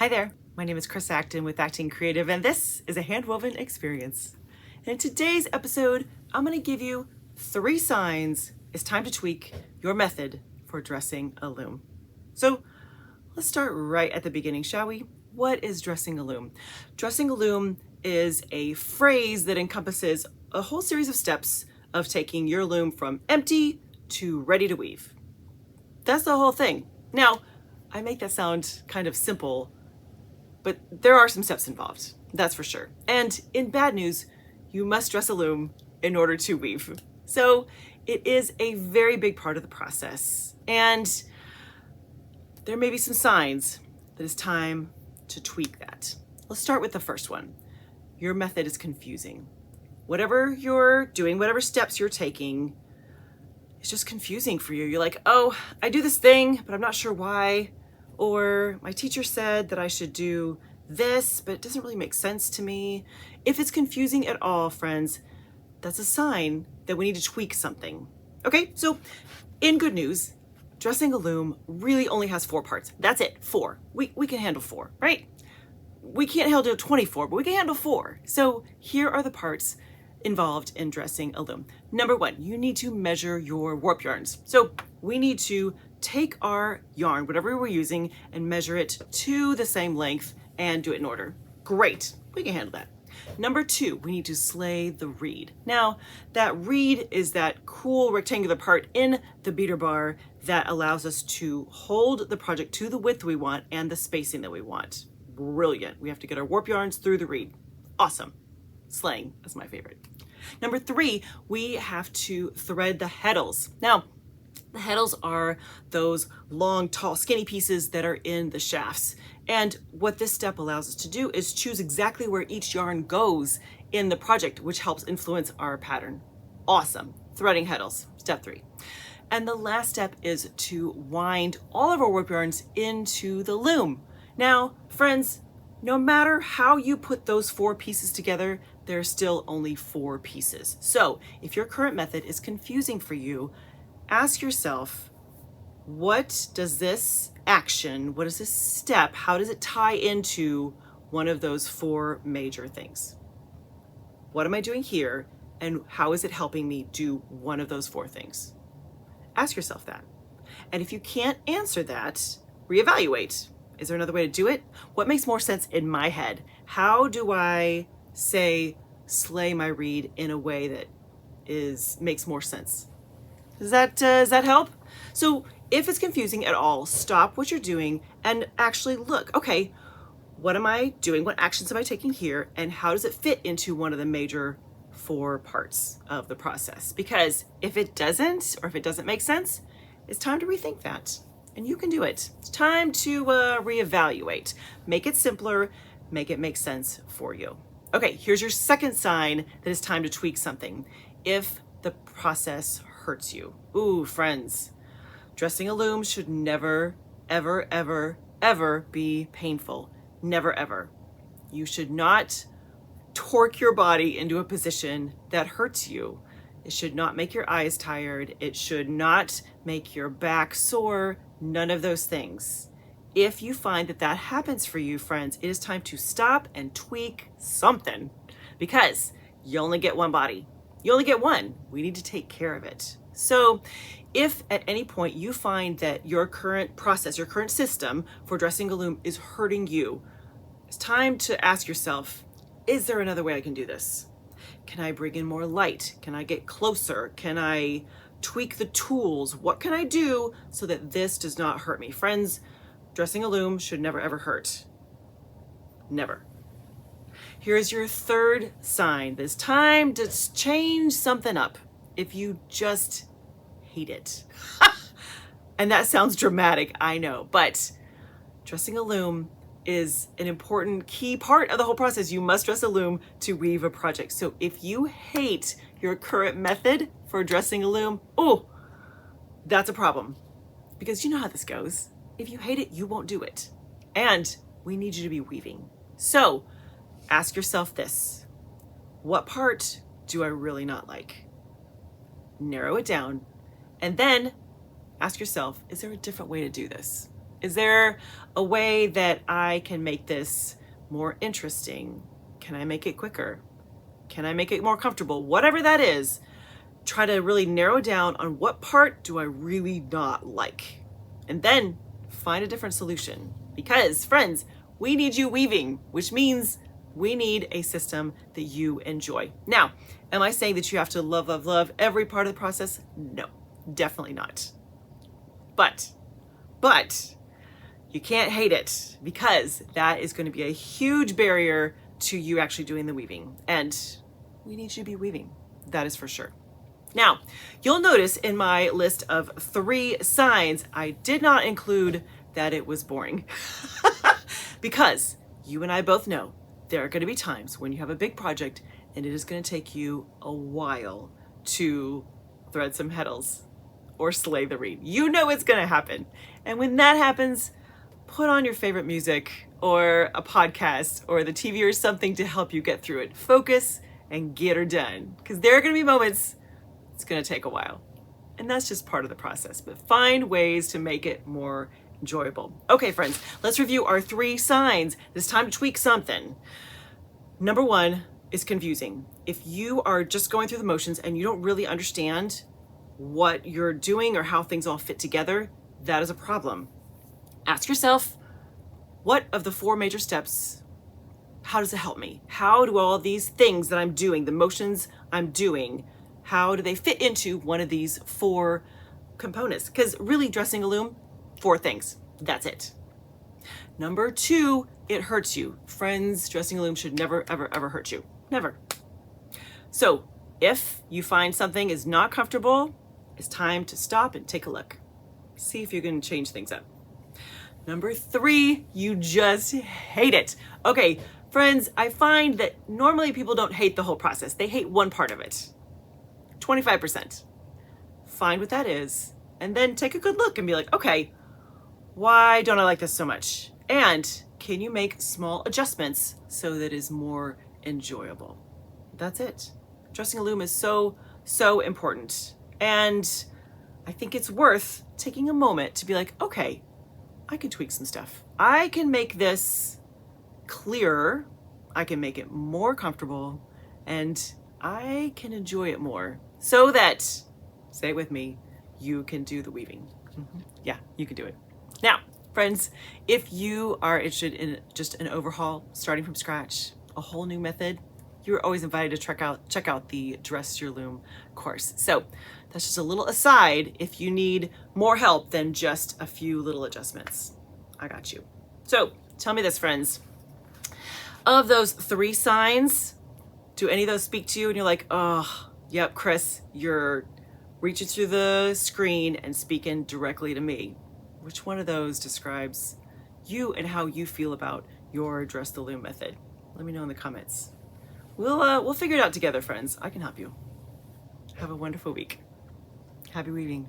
Hi there, my name is Chris Acton with Acting Creative, and this is A Handwoven Experience. And in today's episode, I'm going to give you 3 signs it's time to tweak your method for dressing a loom. So let's start right at the beginning, shall we? What is dressing a loom? Dressing a loom is a phrase that encompasses a whole series of steps of taking your loom from empty to ready to weave. That's the whole thing. Now, I make that sound kind of simple, but there are some steps involved, that's for sure. And in bad news, you must dress a loom in order to weave. So it is a very big part of the process. And there may be some signs that it's time to tweak that. Let's start with the first one. Your method is confusing. Whatever you're doing, whatever steps you're taking, it's just confusing for you. You're like, oh, I do this thing, but I'm not sure why. Or my teacher said that I should do this, but it doesn't really make sense to me. If it's confusing at all, friends, that's a sign that we need to tweak something. Okay, so in good news, dressing a loom really only has 4 parts. That's it, 4. We can handle 4, right? We can't handle 24, but we can handle 4. So here are the parts involved in dressing a loom. Number 1, you need to measure your warp yarns. So we need to take our yarn, whatever we're using, and measure it to the same length and do it in order. Great, we can handle that. Number 2, we need to slay the reed. Now, that reed is that cool rectangular part in the beater bar that allows us to hold the project to the width we want and the spacing that we want. Brilliant. We have to get our warp yarns through the reed. Awesome. Slaying is my favorite. Number 3, we have to thread the heddles. Now, the heddles are those long, tall, skinny pieces that are in the shafts. And what this step allows us to do is choose exactly where each yarn goes in the project, which helps influence our pattern. Awesome. Threading heddles, step 3. And the last step is to wind all of our warp yarns into the loom. Now, friends, no matter how you put those 4 pieces together, there's still only 4 pieces. So if your current method is confusing for you, ask yourself, what does this action, what is this step, how does it tie into one of those 4 major things? What am I doing here, and how is it helping me do one of those 4 things? Ask yourself that. And if you can't answer that, reevaluate. Is there another way to do it? What makes more sense in my head? How do I say slay my reed in a way that makes more sense? Does that help? So if it's confusing at all, stop what you're doing and actually look, okay, what am I doing? What actions am I taking here? And how does it fit into one of the major 4 parts of the process? Because if it doesn't, or if it doesn't make sense, it's time to rethink that. And you can do it. It's time to reevaluate. Make it simpler, make it make sense for you. Okay, here's your second sign that it's time to tweak something. If the process hurts you. Ooh, friends, dressing a loom should never, ever, ever, ever be painful. Never, ever. You should not torque your body into a position that hurts you. It should not make your eyes tired. It should not make your back sore. None of those things. If you find that that happens for you, friends, it is time to stop and tweak something, because you only get one body. You only get one. We need to take care of it. So if at any point you find that your current process, your current system for dressing a loom is hurting you, it's time to ask yourself, is there another way I can do this? Can I bring in more light? Can I get closer? Can I tweak the tools? What can I do so that this does not hurt me? Friends, dressing a loom should never ever hurt. Never. Here's your third sign. It's time to change something up if you just hate it. And that sounds dramatic, I know, but dressing a loom is an important key part of the whole process. You must dress a loom to weave a project. So if you hate your current method for dressing a loom, oh, that's a problem. Because you know how this goes. If you hate it, you won't do it. And we need you to be weaving. So ask yourself this: what part do I really not like? Narrow it down, and then ask yourself, is there a different way to do this? Is there a way that I can make this more interesting? Can I make it quicker? Can I make it more comfortable? Whatever that is, try to really narrow down on what part do I really not like. And then find a different solution. Because, friends, we need you weaving, which means we need a system that you enjoy. Now, am I saying that you have to love, love, love every part of the process? No, definitely not. But you can't hate it, because that is going to be a huge barrier to you actually doing the weaving. And we need you to be weaving. That is for sure. Now, you'll notice in my list of 3 signs, I did not include that it was boring. Because you and I both know there are going to be times when you have a big project and it is going to take you a while to thread some heddles or slay the reed. You know it's going to happen. And when that happens, put on your favorite music or a podcast or the TV or something to help you get through it. Focus and get her done. Because there are going to be moments it's going to take a while. And that's just part of the process. But find ways to make it more enjoyable. Okay, friends, let's review our 3 signs. It's time to tweak something. Number 1 is confusing. If you are just going through the motions and you don't really understand what you're doing or how things all fit together, that is a problem. Ask yourself, what of the 4 major steps, how does it help me? How do all these things that I'm doing, the motions I'm doing, how do they fit into one of these 4 components? Because really, dressing a loom, 4 things. That's it. Number 2, it hurts you. Friends, dressing a loom should never, ever, ever hurt you. Never. So if you find something is not comfortable, it's time to stop and take a look. See if you can change things up. Number 3, you just hate it. Okay, friends, I find that normally people don't hate the whole process. They hate one part of it. 25%. Find what that is, and then take a good look and be like, okay, why don't I like this so much? And can you make small adjustments so that it is more enjoyable? That's it. Dressing a loom is so, so important. And I think it's worth taking a moment to be like, okay, I can tweak some stuff. I can make this clearer. I can make it more comfortable, and I can enjoy it more so that, say it with me, you can do the weaving. Yeah, you can do it. Now, friends, if you are interested in just an overhaul, starting from scratch, a whole new method, you're always invited to check out the Dress Your Loom course. So that's just a little aside if you need more help than just a few little adjustments. I got you. So tell me this, friends. Of those 3 signs, do any of those speak to you and you're like, oh, yep, Chris, you're reaching through the screen and speaking directly to me? Which one of those describes you and how you feel about your Dress the Loom method? Let me know in the comments. We'll figure it out together, friends. I can help you. Have a wonderful week. Happy weaving.